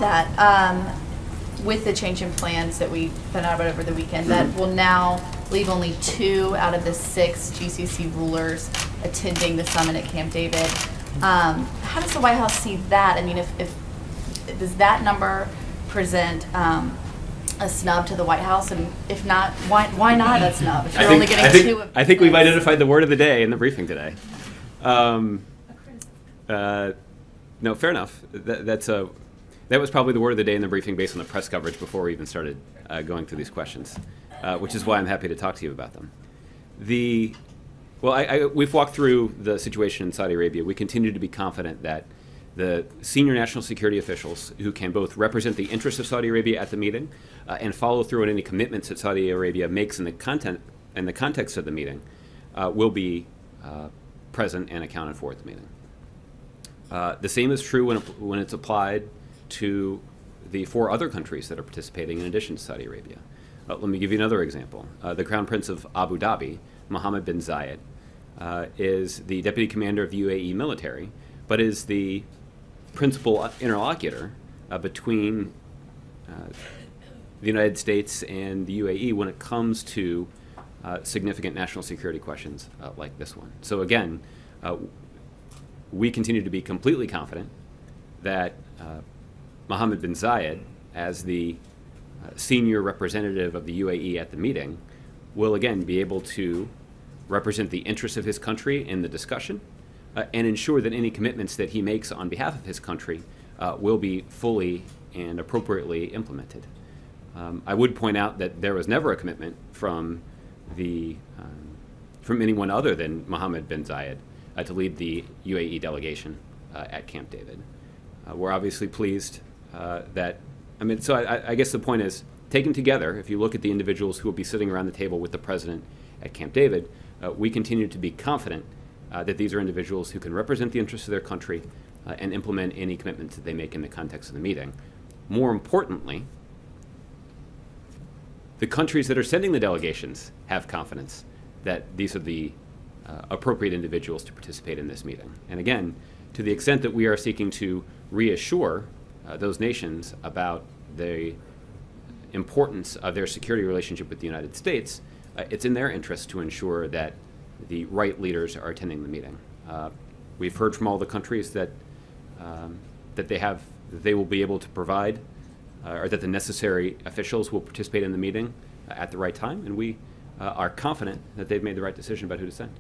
that with the change in plans that we found out about over the weekend, that will now leave only 2 out of the 6 GCC rulers attending the summit at Camp David. How does the White House see that? I mean, if does that number present a snub to the White House, and if not, why not a snub? If you're only getting 2 of I think we've identified the word of the day in the briefing today. No, fair enough. That was probably the word of the day in the briefing based on the press coverage before we even started going through these questions, which is why I'm happy to talk to you about them. We've walked through the situation in Saudi Arabia. We continue to be confident that the senior national security officials who can both represent the interests of Saudi Arabia at the meeting and follow through on any commitments that Saudi Arabia makes in the context of the meeting will be present and accounted for at the meeting. The same is true when it's applied to the 4 other countries that are participating in addition to Saudi Arabia. Let me give you another example. The Crown Prince of Abu Dhabi, Mohammed bin Zayed, is the deputy commander of the UAE military, but is the principal interlocutor between the United States and the UAE when it comes to significant national security questions like this one. So again, we continue to be completely confident that Mohammed bin Zayed, as the senior representative of the UAE at the meeting, will again be able to represent the interests of his country in the discussion and ensure that any commitments that he makes on behalf of his country will be fully and appropriately implemented. I would point out that there was never a commitment from anyone other than Mohammed bin Zayed to lead the UAE delegation at Camp David. We're obviously pleased I guess the point is, taken together, if you look at the individuals who will be sitting around the table with the president at Camp David, we continue to be confident that these are individuals who can represent the interests of their country and implement any commitments that they make in the context of the meeting. More importantly, the countries that are sending the delegations have confidence that these are the appropriate individuals to participate in this meeting. And again, to the extent that we are seeking to reassure those nations about the importance of their security relationship with the United States, it's in their interest to ensure that the right leaders are attending the meeting. We've heard from all the countries that they will be able to provide, or that the necessary officials will participate in the meeting at the right time, and we are confident that they've made the right decision about who to send.